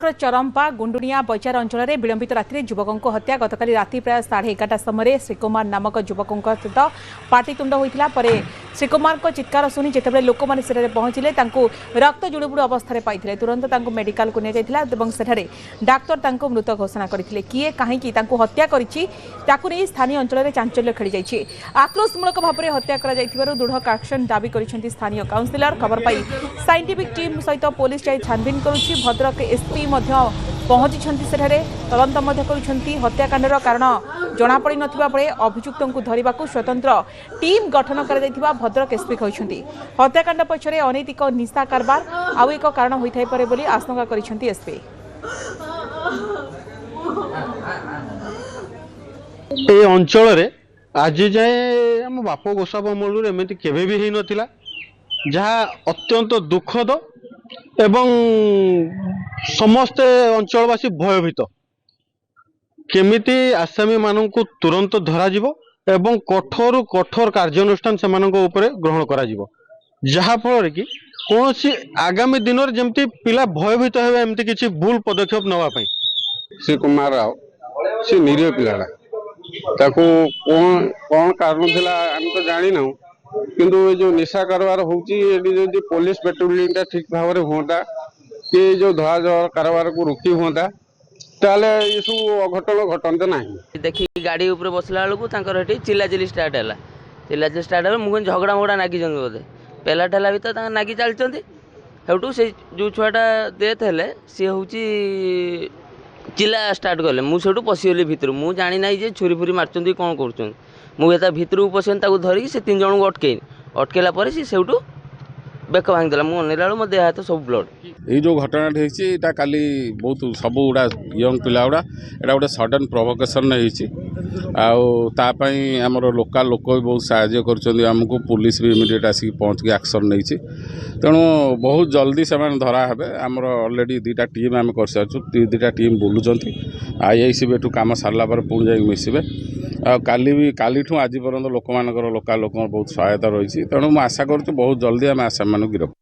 चरंपा गुंडुनिया बजार अंचल में विलंबित राति युवकों हत्या गतकाली राति प्राय 11:30 समय श्रीकुमार नामक युवकों सहित पाटितुंड होता श्रीकुमार चित्कार शुणी जिते लोक मैंने पहुंचले रक्त जुड़ुबुड़ अवस्था पाई तुरंत मेडिकल को निया डाक्तर मृत घोषणा करते किए कहीं हत्या कर स्थानीय अंचल में चांचल्य खेली जाइए आक्रोशमूलक भाव में हत्या कर दृढ़ कार्शन दाबी कर स्थानीय काउंसिलर खबर पाई साइंटिफिक टीम सहित पुलिस जाई छानबीन करुछि भद्रक एसपी पहुंची तदंत हत्याकांडर कारण जनापड़ नथिबा अभियुक्तों को धरने को स्वतंत्र टीम गठन कर भद्रक एसपी कहते हत्याकांड पछरे अनैतिक निशा कारबार आउ एक कारण होइथाय पारे बोली आशंका करिसेंती एसपी। ए अंचल रे आज जाए आम बाप गोसाब अमल एमती केवे भी ही नथिला जहाँ अत्यंत दुखद एवं समस्ते अंचलवासी भयभीत केमिति आसामी मानू तुरंत धरा एवं कठोर कठोर कार्यानुष्ठान से ग्रहण करा जहा फल कि कौन सी आगामी दिन में जमती पिला भयभीत है एमती किसी भूल पदक्षेप नवाई श्री कुमार राव से निरीह पिलाटा ताको कौन कारण थिला हम तो जानी ना किंतु जो निशा कारबार होती पुलिस पेट्रोलिंग ठीक भाव में होता कि जो धरा धर कारबार को रोकी होता ताले ये सब अघटन घटनते ना देखी गाड़ी ऊपर बसला बेलू चिल्लाचिल्ली स्टार्ट है चिल्लाचिल्ली स्टार्ट है मुझे झगड़ा मगड़ा नागी बोधे पेला ठेला भी तो नागी चलती सेठू से जो छुआटा डेथ है सी हूँ चिल्ला स्टार्ट कले मुझे पशिगली भितर मुझे जानी ना जे छुरी फुरी मार्च कौन कर मुझे भितर पशिगली धरिकी से 3 जन को अटकेला सी सेठू बेक भांगदेला मुझे अनेला मो देह हाथ सब ब्लड ये जो घटना होता काली बहुत सब गुड़ा यंग पिला गुड़ा एटा गोटे सडन प्रोवोकेशन आपाई आमर लोकाल लोक भी बहुत साहाय्य करमको पुलिस भी इमिडिएट आसिक पहुँच के एक्शन नहीं तेणु बहुत जल्दी से धरा हे आमर अलरेडी 2टा टीम आम कर सारू 2टा टीम बुलूँ आईआईसी भी एठू कम सारा पर पुणी जा मिसबे काली आज पर्यंत लोक लोकाल लोक बहुत सहायता रही तेणु मुझे आशा करूँ बहुत जल्दी आम आसामी गिरफ्त